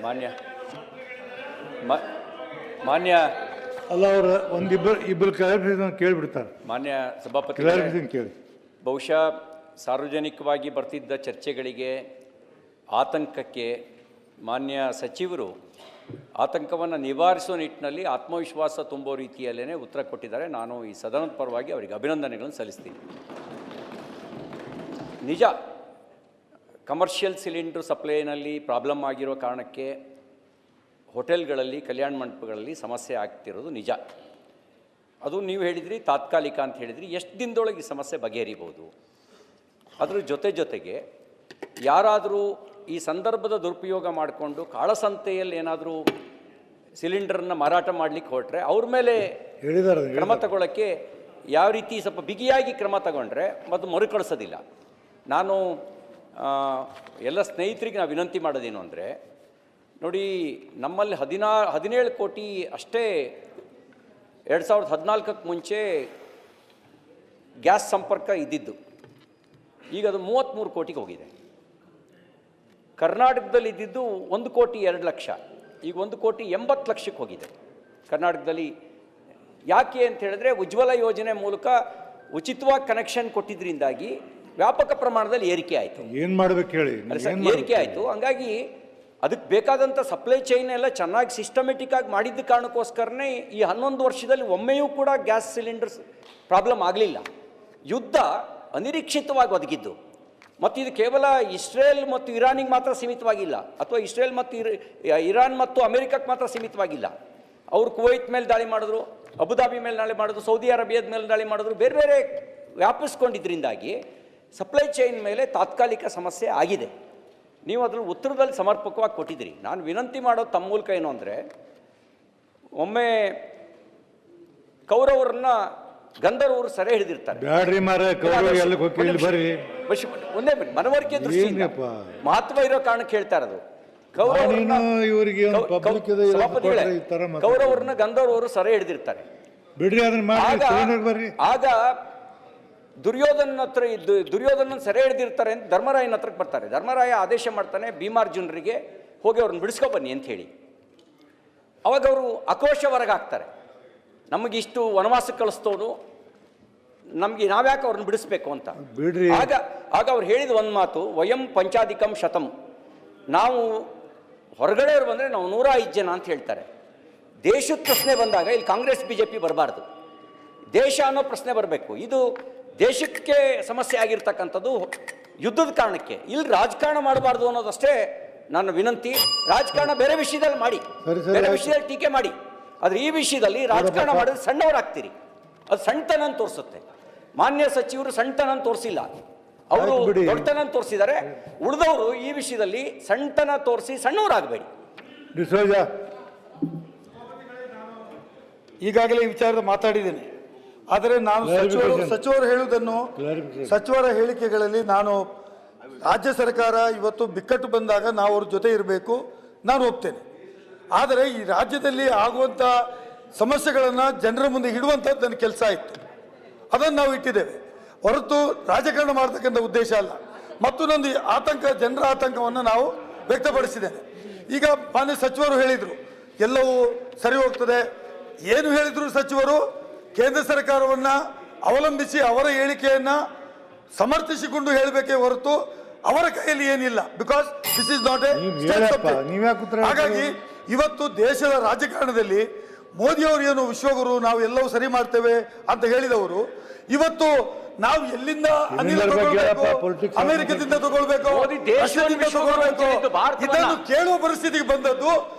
ಮಾನ್ಯ ಮಾನ್ಯ ಅಲ್ಲ, ಅವರು ಇಬ್ಬರು ಕ್ಲಾರಿಫಿಕೇಶನ್ ಕೇಳಿಬಿಡ್ತಾರೆ. ಮಾನ್ಯ ಸಭಾಪತಿ ಕ್ಲಾರಿಫಿಕೇಶನ್ ಕೇಳಿ. ಬಹುಶಃ ಸಾರ್ವಜನಿಕವಾಗಿ ಬರ್ತಿದ್ದ ಚರ್ಚೆಗಳಿಗೆ ಆತಂಕಕ್ಕೆ ಮಾನ್ಯ ಸಚಿವರು ಆತಂಕವನ್ನು ನಿವಾರಿಸುವ ನಿಟ್ಟಿನಲ್ಲಿ ಆತ್ಮವಿಶ್ವಾಸ ತುಂಬೋ ರೀತಿಯಲ್ಲೇ ಉತ್ತರ ಕೊಟ್ಟಿದ್ದಾರೆ. ನಾನು ಈ ಸದನದ ಪರವಾಗಿ ಅವರಿಗೆ ಅಭಿನಂದನೆಗಳನ್ನು ಸಲ್ಲಿಸ್ತೀನಿ. ನಿಜ, ಕಮರ್ಷಿಯಲ್ ಸಿಲಿಂಡ್ರ್ ಸಪ್ಲೈನಲ್ಲಿ ಪ್ರಾಬ್ಲಮ್ ಆಗಿರೋ ಕಾರಣಕ್ಕೆ ಹೋಟೆಲ್ಗಳಲ್ಲಿ, ಕಲ್ಯಾಣ ಮಂಟಪಗಳಲ್ಲಿ ಸಮಸ್ಯೆ ಆಗ್ತಿರೋದು ನಿಜ. ಅದು ನೀವು ಹೇಳಿದ್ರಿ ತಾತ್ಕಾಲಿಕ ಅಂತ ಹೇಳಿದ್ರಿ. ಎಷ್ಟು ದಿನದೊಳಗೆ ಈ ಸಮಸ್ಯೆ ಬಗೆಹರಿಬೋದು? ಅದ್ರ ಜೊತೆಗೆ ಯಾರಾದರೂ ಈ ಸಂದರ್ಭದ ದುರುಪಯೋಗ ಮಾಡಿಕೊಂಡು ಕಾಳಸಂತೆಯಲ್ಲಿ ಏನಾದರೂ ಸಿಲಿಂಡರ್ನ ಮಾರಾಟ ಮಾಡಲಿಕ್ಕೆ ಹೊರಟ್ರೆ ಅವ್ರ ಮೇಲೆ ಕ್ರಮ ತಗೊಳ್ಳೋಕ್ಕೆ ಯಾವ ರೀತಿ ಸ್ವಲ್ಪ ಬಿಗಿಯಾಗಿ ಕ್ರಮ ತಗೊಂಡ್ರೆ ಮತ್ತು ಮರುಕಳಿಸೋದಿಲ್ಲ. ನಾನು ಎಲ್ಲ ಸ್ನೇಹಿತರಿಗೆ ನಾವು ವಿನಂತಿ ಮಾಡೋದೇನು ಅಂದರೆ, ನೋಡಿ, ನಮ್ಮಲ್ಲಿ 17 ಕೋಟಿ ಅಷ್ಟೇ 2014ಕ್ಕೆ ಮುಂಚೆ ಗ್ಯಾಸ್ ಸಂಪರ್ಕ ಇದ್ದಿದ್ದು. ಈಗ ಅದು 33 ಕೋಟಿಗೆ ಹೋಗಿದೆ. ಕರ್ನಾಟಕದಲ್ಲಿ ಇದ್ದಿದ್ದು 1 ಕೋಟಿ 2 ಲಕ್ಷ, ಈಗ 1 ಕೋಟಿ 80 ಲಕ್ಷಕ್ಕೆ ಹೋಗಿದೆ ಕರ್ನಾಟಕದಲ್ಲಿ. ಯಾಕೆ ಅಂತ ಹೇಳಿದ್ರೆ, ಉಜ್ವಲ ಯೋಜನೆ ಮೂಲಕ ಉಚಿತವಾಗಿ ಕನೆಕ್ಷನ್ ಕೊಟ್ಟಿದ್ದರಿಂದಾಗಿ ವ್ಯಾಪಕ ಪ್ರಮಾಣದಲ್ಲಿ ಏರಿಕೆ ಆಯಿತು. ಏನು ಮಾಡಬೇಕು ಹೇಳಿ, ಏರಿಕೆ ಆಯಿತು. ಹಂಗಾಗಿ ಅದಕ್ಕೆ ಬೇಕಾದಂಥ ಸಪ್ಲೈ ಚೈನ್ ಎಲ್ಲ ಚೆನ್ನಾಗಿ ಸಿಸ್ಟಮೆಟಿಕ್ ಆಗಿ ಮಾಡಿದ್ದ ಕಾರಣಕ್ಕೋಸ್ಕರನೇ ಈ 11 ವರ್ಷದಲ್ಲಿ ಒಮ್ಮೆಯೂ ಕೂಡ ಗ್ಯಾಸ್ ಸಿಲಿಂಡರ್ಸ್ ಪ್ರಾಬ್ಲಮ್ ಆಗಲಿಲ್ಲ. ಯುದ್ಧ ಅನಿರೀಕ್ಷಿತವಾಗಿ ಒದಗಿದ್ದು. ಮತ್ತು ಇದು ಕೇವಲ ಇಸ್ರೇಲ್ ಮತ್ತು ಇರಾನಿಗೆ ಮಾತ್ರ ಸೀಮಿತವಾಗಿಲ್ಲ, ಅಥವಾ ಇಸ್ರೇಲ್ ಮತ್ತು ಇರಾನ್ ಮತ್ತು ಅಮೆರಿಕಕ್ಕೆ ಮಾತ್ರ ಸೀಮಿತವಾಗಿಲ್ಲ. ಅವರು ಕುವೈತ್ ಮೇಲೆ ದಾಳಿ ಮಾಡಿದ್ರು, ಅಬುದಾಬಿ ಮೇಲೆ ದಾಳಿ ಮಾಡಿದ್ರು, ಸೌದಿ ಅರೇಬಿಯಾದ ಮೇಲೆ ದಾಳಿ ಮಾಡಿದ್ರು. ಬೇರೆ ಬೇರೆ ವ್ಯಾಪಿಸ್ಕೊಂಡಿದ್ದರಿಂದಾಗಿ ಸಪ್ಲೈ ಚೈನ್ ಮೇಲೆ ತಾತ್ಕಾಲಿಕ ಸಮಸ್ಯೆ ಆಗಿದೆ. ನೀವು ಅದ್ರ ಉತ್ತರದಲ್ಲಿ ಸಮರ್ಪಕವಾಗಿ ಕೊಟ್ಟಿದ್ದೀರಿ. ನಾನು ವಿನಂತಿ ಮಾಡೋದು ತಮ್ಮ ಮೂಲಕ ಏನು ಅಂದರೆ, ಒಮ್ಮೆ ಕೌರವರನ್ನ ಗಂಧರ್ವರು ಸೆರೆ ಹಿಡಿದಿರ್ತಾರೆ. ಒಂದೇ ಮನವರಿಕೆ ದೃಷ್ಟಿಯಿಂದ ಮಹತ್ವ ಇರೋ ಕಾರಣಕ್ಕೆ ಹೇಳ್ತಾ ಇರೋದು. ಕೌರವರನ್ನ ಗಂಧರ್ವರು ಸೆರೆ ಹಿಡಿದಿರ್ತಾರೆ. ಆಗ ದುರ್ಯೋಧನ ಸೆರೆ ಹಿಡಿದಿರ್ತಾರೆ ಅಂತ ಧರ್ಮರಾಯನ ಹತ್ರಕ್ಕೆ ಬರ್ತಾರೆ. ಧರ್ಮರಾಯ ಆದೇಶ ಮಾಡ್ತಾನೆ ಭೀಮಾರ್ಜುನರಿಗೆ, ಹೋಗಿ ಅವ್ರನ್ನ ಬಿಡಿಸ್ಕೊ ಬನ್ನಿ ಅಂತ ಹೇಳಿ. ಅವಾಗ ಅವರು ಆಕ್ರೋಶ ಹೊರಗಾಗ್ತಾರೆ, ನಮಗಿಷ್ಟು ವನವಾಸಕ್ಕೆ ಕಳಿಸ್ತವನು, ನಮಗೆ ನಾವ್ಯಾಕೆ ಅವ್ರನ್ನ ಬಿಡಿಸ್ಬೇಕು ಅಂತ. ಆಗ ಅವ್ರು ಹೇಳಿದ ಒಂದು ಮಾತು, ವಯಂ ಪಂಚಾಧಿಕಂ ಶತಂ, ನಾವು ಹೊರಗಡೆ ಅವ್ರು ಬಂದರೆ ನಾವು 105 ಜನ ಅಂತ ಹೇಳ್ತಾರೆ. ದೇಶದ ಪ್ರಶ್ನೆ ಬಂದಾಗ ಇಲ್ಲಿ ಕಾಂಗ್ರೆಸ್ BJP ಬರಬಾರ್ದು, ದೇಶ ಅನ್ನೋ ಪ್ರಶ್ನೆ ಬರಬೇಕು. ಇದು ದೇಶಕ್ಕೆ ಸಮಸ್ಯೆ ಆಗಿರ್ತಕ್ಕಂಥದ್ದು ಯುದ್ಧದ ಕಾರಣಕ್ಕೆ. ಇಲ್ಲಿ ರಾಜಕಾರಣ ಮಾಡಬಾರ್ದು ಅನ್ನೋದಷ್ಟೇ ನನ್ನ ವಿನಂತಿ. ರಾಜಕಾರಣ ಬೇರೆ ವಿಷಯದಲ್ಲಿ ಮಾಡಿ, ಬೇರೆ ವಿಷಯದಲ್ಲಿ ಟೀಕೆ ಮಾಡಿ, ಆದರೆ ಈ ವಿಷಯದಲ್ಲಿ ರಾಜಕಾರಣ ಮಾಡಿದ್ರೆ ಸಣ್ಣವರಾಗ್ತೀರಿ. ಅದು ಸಣ್ಣತನ ತೋರಿಸುತ್ತೆ. ಮಾನ್ಯ ಸಚಿವರು ಸಣ್ಣತನ ತೋರಿಸಿಲ್ಲ, ಅವರು ದೊಡ್ಡತನ ತೋರಿಸಿದ್ದಾರೆ. ಉಳಿದವರು ಈ ವಿಷಯದಲ್ಲಿ ಸಣ್ಣತನ ತೋರಿಸಿ ಸಣ್ಣವರಾಗಬೇಡಿ. ಈಗಾಗಲೇ ಈ ವಿಚಾರದ ಮಾತಾಡಿದ್ದೇನೆ. ಆದರೆ ನಾನು ಸಚಿವರು ಹೇಳುವುದನ್ನು, ಸಚಿವರ ಹೇಳಿಕೆಗಳಲ್ಲಿ ನಾನು ರಾಜ್ಯ ಸರ್ಕಾರ ಇವತ್ತು ಬಿಕ್ಕಟ್ಟು ಬಂದಾಗ ನಾವು ಅವ್ರ ಜೊತೆ ಇರಬೇಕು, ನಾನು ಒಪ್ತೇನೆ. ಆದರೆ ಈ ರಾಜ್ಯದಲ್ಲಿ ಆಗುವಂಥ ಸಮಸ್ಯೆಗಳನ್ನು ಜನರ ಮುಂದೆ ಇಡುವಂಥದ್ದು ನನ್ನ ಕೆಲಸ ಇತ್ತು, ಅದನ್ನು ನಾವು ಇಟ್ಟಿದ್ದೇವೆ ಹೊರತು ರಾಜಕಾರಣ ಮಾಡ್ತಕ್ಕಂಥ ಉದ್ದೇಶ ಅಲ್ಲ. ಮತ್ತು ನಂದು ಆತಂಕ, ಜನರ ಆತಂಕವನ್ನು ನಾವು ವ್ಯಕ್ತಪಡಿಸಿದ್ದೇನೆ. ಈಗ ಮಾನ್ಯ ಸಚಿವರು ಹೇಳಿದರು ಎಲ್ಲವೂ ಸರಿ ಹೋಗ್ತದೆ. ಏನು ಹೇಳಿದರು ಸಚಿವರು? ಕೇಂದ್ರ ಸರ್ಕಾರವನ್ನು ಅವಲಂಬಿಸಿ ಅವರ ಹೇಳಿಕೆಯನ್ನು ಸಮರ್ಥಿಸಿಕೊಂಡು ಹೇಳಬೇಕೇ ಹೊರತು ಅವರ ಕೈಯಲ್ಲಿ ಏನಿಲ್ಲ. Because this is not A state subject. ಹಾಗಾಗಿ ಇವತ್ತು ದೇಶದ ರಾಜಕಾರಣದಲ್ಲಿ ಮೋದಿಯವರು ಏನು ವಿಶ್ವಗುರು, ನಾವು ಎಲ್ಲವೂ ಸರಿ ಮಾಡ್ತೇವೆ ಅಂತ ಹೇಳಿದವರು, ಇವತ್ತು ನಾವು ಎಲ್ಲಿಂದ ಅನಿಲ ತಗೊಳ್ಬೇಕು, ಅಮೆರಿಕದಿಂದ ತಗೊಳ್ಬೇಕು, ರಷ್ಯಾದಿಂದ ತಗೊಳ್ಬೇಕು, ಇದನ್ನು ಕೇಳುವ ಪರಿಸ್ಥಿತಿಗೆ ಬಂದದ್ದು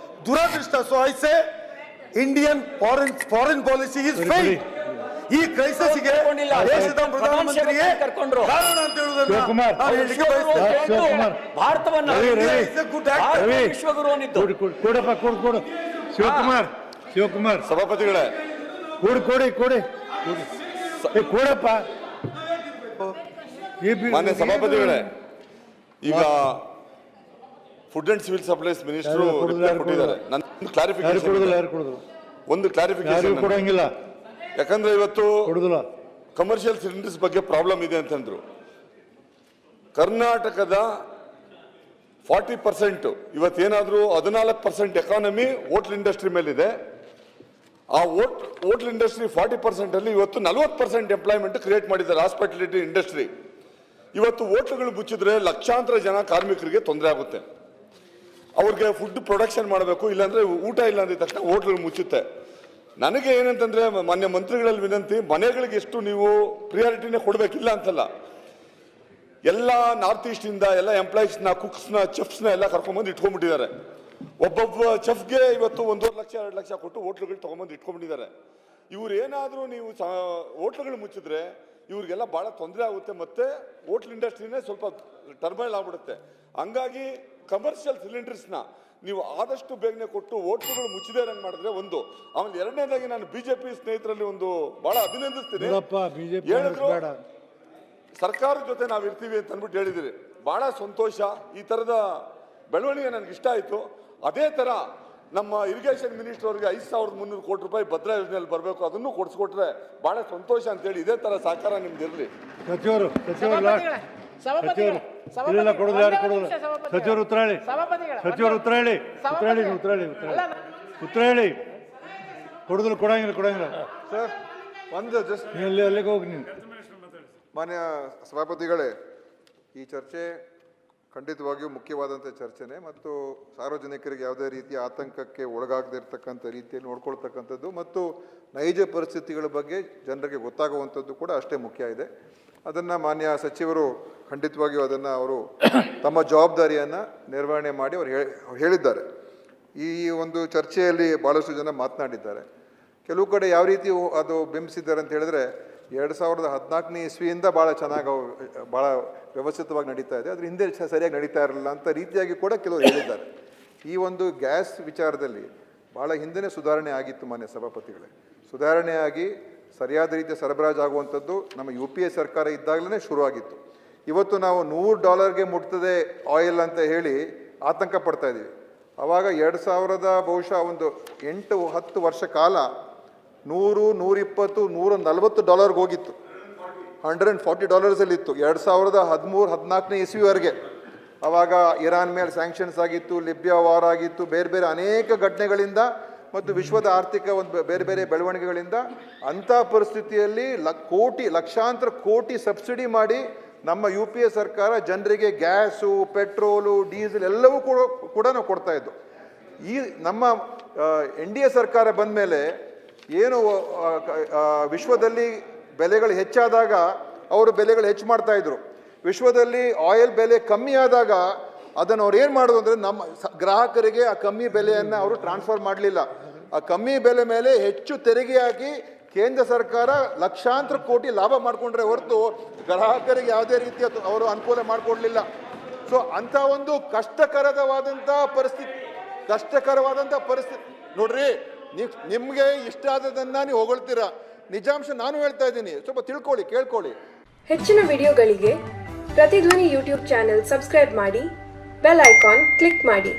ದುರದೃಷ್ಟ. So I say Indian foreign policy is fail. ಈ ಕ್ರೈಸಿಸ್ಗೆ ದೇಶದ ಪ್ರಧಾನಮಂತ್ರಿಗೆ ಕಾರಣ ಅಂತ ಹೇಳುವುದನ್ನು ಭಾರತವನ್ನು ಶಿವಕುಮಾರ್ ಸಭಾಪತಿಗಳೇ, ಕೊಡಪ್ಪ. ಮಾನ್ಯ ಸಭಾಪತಿಗಳೇ, ಈಗ food and civil supplies minister ಕೊಟ್ಟಿದ್ದಾರೆ. ಒಂದು ಕ್ಲಾರಿಫಿಕೇಶನ್ ಕೊಡಂಗಿಲ್ಲ, ಯಾಕಂದ್ರೆ ಇವತ್ತು ಕಮರ್ಷಿಯಲ್ ಸಿಲಿಂಡರ್ಸ್ ಬಗ್ಗೆ ಪ್ರಾಬ್ಲಮ್ ಇದೆ ಅಂತಂದ್ರು. ಕರ್ನಾಟಕದ 40%, ಇವತ್ತೇನಾದರೂ 14% ಎಕಾನಮಿ ಹೋಟ್ಲ್ ಇಂಡಸ್ಟ್ರಿ ಮೇಲಿದೆ. ಆ ಹೋಟ್ಲ್ ಇಂಡಸ್ಟ್ರಿ 40% ಅಲ್ಲಿ ಇವತ್ತು 40% ಎಂಪ್ಲಾಯ್ಮೆಂಟ್ ಕ್ರಿಯೇಟ್ ಮಾಡಿದ್ದಾರೆ ಹಾಸ್ಪಿಟಾಲಿಟಿ ಇಂಡಸ್ಟ್ರಿ. ಇವತ್ತು ಹೋಟ್ಲುಗಳು ಮುಚ್ಚಿದ್ರೆ ಲಕ್ಷಾಂತರ ಜನ ಕಾರ್ಮಿಕರಿಗೆ ತೊಂದರೆ ಆಗುತ್ತೆ. ಅವ್ರಿಗೆ ಫುಡ್ ಪ್ರೊಡಕ್ಷನ್ ಮಾಡಬೇಕು, ಇಲ್ಲಾಂದ್ರೆ ಊಟ ಇಲ್ಲ ಅಂದಿದ ತಕ್ಷಣ ಹೋಟ್ಲುಗಳು ಮುಚ್ಚುತ್ತೆ. ನನಗೆ ಏನಂತಂದ್ರೆ ಮಾನ್ಯ ಮಂತ್ರಿಗಳಲ್ಲಿ ವಿನಂತಿ, ಮನೆಗಳಿಗೆ ಎಷ್ಟು ನೀವು ಪ್ರಿಯಾರಿಟಿನೇ ಕೊಡಬೇಕಿಲ್ಲ ಅಂತಲ್ಲ, ಎಲ್ಲ ನಾರ್ತ್ ಈಸ್ಟ್ ಇಂದ ಎಲ್ಲ ಎಂಪ್ಲಾಯೀಸ್ನ, ಕುಕ್ಸ್ನ, ಚೆಫ್ಸ್ನ ಎಲ್ಲ ಕರ್ಕೊಂಡ್ಬಂದು ಇಟ್ಕೊಂಡ್ಬಿಟ್ಟಿದ್ದಾರೆ. ಒಬ್ಬೊಬ್ಬ ಚೆಫ್ಗೆ ಇವತ್ತು 1.5 ಲಕ್ಷ 2 ಲಕ್ಷ ಕೊಟ್ಟು ಹೋಟ್ಲುಗಳು ತಗೊಂಡ್ಬಂದು ಇಟ್ಕೊಂಡ್ಬಿಟ್ಟಿದ್ದಾರೆ. ಇವ್ರು ಏನಾದರೂ ನೀವು ಹೋಟ್ಲುಗಳು ಮುಚ್ಚಿದ್ರೆ ಇವ್ರಿಗೆಲ್ಲ ಬಹಳ ತೊಂದರೆ ಆಗುತ್ತೆ, ಮತ್ತೆ ಹೋಟ್ಲ್ ಇಂಡಸ್ಟ್ರಿನೇ ಸ್ವಲ್ಪ ಟರ್ಮೈಲ್ ಆಗ್ಬಿಡುತ್ತೆ. ಹಂಗಾಗಿ ಕಮರ್ಷಿಯಲ್ ಸಿಲಿಂಡರ್ಸ್ನ ನೀವು ಆದಷ್ಟು ಬೇಗನೆ ಕೊಟ್ಟು ಹೋಟ್ಲುಗಳು ಮುಚ್ಚಿದೇ ಇರಂಗ್ ಮಾಡಿದ್ರೆ ಒಂದು. ಆಮೇಲೆ ಎರಡನೇದಾಗಿ ನಾನು ಬಿಜೆಪಿ ಸ್ನೇಹಿತರಲ್ಲಿ ಒಂದು ಬಹಳ ಅಭಿನಂದಿಸ್ತೀನಿ. ಹೇಳಿದ್ರು ಸರ್ಕಾರದ ಜೊತೆ ನಾವು ಇರ್ತೀವಿ ಅಂತ ಅಂದ್ಬಿಟ್ಟು ಹೇಳಿದಿರಿ, ಬಹಳ ಸಂತೋಷ. ಈ ತರದ ಬೆಳವಣಿಗೆ ನನಗೆ ಇಷ್ಟ ಆಯ್ತು. ಅದೇ ತರ ನಮ್ಮ ಇರಿಗೇಷನ್ ಮಿನಿಸ್ಟರ್ ಅವರಿಗೆ 5,300 ಕೋಟಿ ರೂಪಾಯಿ ಭದ್ರಾ ಯೋಜನೆಯಲ್ಲಿ ಬರಬೇಕು, ಅದನ್ನು ಕೊಡಿಸ್ಕೊಟ್ರೆ ಬಹಳ ಸಂತೋಷ ಅಂತೇಳಿ ಇದೇ ತರ ಸಹಕಾರ ನಿಮ್ದು ಇರಲಿ. ಸಚಿವರು ಕೊಡಂಗಿಲ್ಲ ಸರ್. ಒಂದು ಜಸ್ಟ್ ಅಲ್ಲಿಗೆ ಹೋಗಿ ನೀವು. ಮಾನ್ಯ ಸಭಾಪತಿಗಳೇ, ಈ ಚರ್ಚೆ ಖಂಡಿತವಾಗಿಯೂ ಮುಖ್ಯವಾದಂಥ ಚರ್ಚೆನೆ ಮತ್ತು ಸಾರ್ವಜನಿಕರಿಗೆ ಯಾವುದೇ ರೀತಿಯ ಆತಂಕಕ್ಕೆ ಒಳಗಾಗದಿರ್ತಕ್ಕಂಥ ರೀತಿಯಲ್ಲಿ ನೋಡ್ಕೊಳ್ತಕ್ಕಂಥದ್ದು ಮತ್ತು ನೈಜ ಪರಿಸ್ಥಿತಿಗಳ ಬಗ್ಗೆ ಜನರಿಗೆ ಗೊತ್ತಾಗುವಂಥದ್ದು ಕೂಡ ಅಷ್ಟೇ ಮುಖ್ಯ ಇದೆ. ಅದನ್ನು ಮಾನ್ಯ ಸಚಿವರು ಖಂಡಿತವಾಗಿಯೂ ಅದನ್ನು ಅವರು ತಮ್ಮ ಜವಾಬ್ದಾರಿಯನ್ನು ನಿರ್ವಹಣೆ ಮಾಡಿ ಅವರು ಹೇಳಿದ್ದಾರೆ. ಈ ಒಂದು ಚರ್ಚೆಯಲ್ಲಿ ಭಾಳಷ್ಟು ಜನ ಮಾತನಾಡಿದ್ದಾರೆ. ಕೆಲವು ಕಡೆ ಯಾವ ರೀತಿ ಅದು ಬಿಂಬಿಸಿದ್ದಾರೆ ಅಂತ ಹೇಳಿದ್ರೆ 2014ನೇ ಇಸ್ವಿಯಿಂದ ಭಾಳ ಚೆನ್ನಾಗಿ ಭಾಳ ವ್ಯವಸ್ಥಿತವಾಗಿ ನಡೀತಾ ಇದೆ, ಅದ್ರ ಹಿಂದೆ ಸರಿಯಾಗಿ ನಡೀತಾ ಇರಲಿಲ್ಲ ಅಂತ ರೀತಿಯಾಗಿ ಕೂಡ ಕೆಲವರು ಹೇಳಿದ್ದಾರೆ. ಈ ಒಂದು ಗ್ಯಾಸ್ ವಿಚಾರದಲ್ಲಿ ಭಾಳ ಹಿಂದೆ ಸುಧಾರಣೆ ಆಗಿತ್ತು ಮಾನ್ಯ ಸಭಾಪತಿಗಳೇ. ಸುಧಾರಣೆಯಾಗಿ ಸರಿಯಾದ ರೀತಿಯ ಸರಬರಾಜು ಆಗುವಂಥದ್ದು ನಮ್ಮ UPA ಸರ್ಕಾರ ಇದ್ದಾಗಲೇ ಶುರುವಾಗಿತ್ತು. ಇವತ್ತು ನಾವು $100 ಮುಟ್ತದೆ ಆಯಿಲ್ ಅಂತ ಹೇಳಿ ಆತಂಕ ಪಡ್ತಾ ಇದ್ದೀವಿ. ಆವಾಗ 2000 ಬಹುಶಃ ಒಂದು 8-10 ವರ್ಷ ಕಾಲ $100, $120, $140 ಹೋಗಿತ್ತು. $140 ಇತ್ತು 2013-14ನೇ ಇಸ್ವಿವರೆಗೆ. ಆವಾಗ ಇರಾನ್ ಮೇಲೆ ಸ್ಯಾಂಕ್ಷನ್ಸ್ ಆಗಿತ್ತು, ಲಿಬಿಯಾ ವಾರ್ ಆಗಿತ್ತು, ಬೇರೆ ಬೇರೆ ಅನೇಕ ಘಟನೆಗಳಿಂದ ಮತ್ತು ವಿಶ್ವದ ಆರ್ಥಿಕ ಒಂದು ಬೇರೆ ಬೇರೆ ಬೆಳವಣಿಗೆಗಳಿಂದ ಅಂಥ ಪರಿಸ್ಥಿತಿಯಲ್ಲಿ ಲಕ್ಷಾಂತರ ಕೋಟಿ ಸಬ್ಸಿಡಿ ಮಾಡಿ ನಮ್ಮ UPA ಸರ್ಕಾರ ಜನರಿಗೆ ಗ್ಯಾಸು, ಪೆಟ್ರೋಲು, ಡೀಸೆಲ್ ಎಲ್ಲವೂ ಕೂಡ ನಾವು ಕೊಡ್ತಾ ಇದ್ದು. ಈ ನಮ್ಮ NDA ಸರ್ಕಾರ ಬಂದ ಮೇಲೆ ಏನು ವಿಶ್ವದಲ್ಲಿ ಬೆಲೆಗಳು ಹೆಚ್ಚಾದಾಗ ಅವರು ಬೆಲೆಗಳು ಹೆಚ್ಚು ಮಾಡ್ತಾ ಇದ್ರು. ವಿಶ್ವದಲ್ಲಿ ಆಯಿಲ್ ಬೆಲೆ ಕಮ್ಮಿ ಆದಾಗ ಅದನ್ನು ಅವ್ರು ಏನು ಮಾಡೋದು ಅಂದರೆ ನಮ್ಮ ಗ್ರಾಹಕರಿಗೆ ಆ ಕಮ್ಮಿ ಬೆಲೆಯನ್ನು ಅವರು ಟ್ರಾನ್ಸ್ಫರ್ ಮಾಡಲಿಲ್ಲ. ಆ ಕಮ್ಮಿ ಬೆಲೆ ಮೇಲೆ ಹೆಚ್ಚು ತೆರಿಗೆ ಹಾಕಿ ಕೇಂದ್ರ ಸರ್ಕಾರ ಲಕ್ಷಾಂತರ ಕೋಟಿ ಲಾಭ ಮಾಡಿಕೊಂಡ್ರೆ ಹೊರತು ಗ್ರಾಹಕರಿಗೆ ಯಾವುದೇ ರೀತಿಯ ಅವರು ಅನುಕೂಲ ಮಾಡಿಕೊಡ್ಲಿಲ್ಲ. ಸೊ ಅಂಥ ಒಂದು ಕಷ್ಟಕರವಾದಂಥ ಪರಿಸ್ಥಿತಿ ನೋಡ್ರಿ. ನಿಮಗೆ ಇಷ್ಟ ಆದದನ್ನು ನೀವು ಹೊಗಳ್ತೀರಾ, ನಿಜಾಂಶ ನಾನು ಹೇಳ್ತಾ ಇದ್ದೀನಿ, ಸ್ವಲ್ಪ ತಿಳ್ಕೊಳ್ಳಿ, ಕೇಳ್ಕೊಳ್ಳಿ. ಹೆಚ್ಚಿನ ವಿಡಿಯೋಗಳಿಗೆ ಪ್ರತಿಧ್ವನಿ ಯೂಟ್ಯೂಬ್ ಚಾನೆಲ್ ಸಬ್ಸ್ಕ್ರೈಬ್ ಮಾಡಿ, ಬೆಲ್ ಐಕಾನ್ ಕ್ಲಿಕ್ ಮಾಡಿ.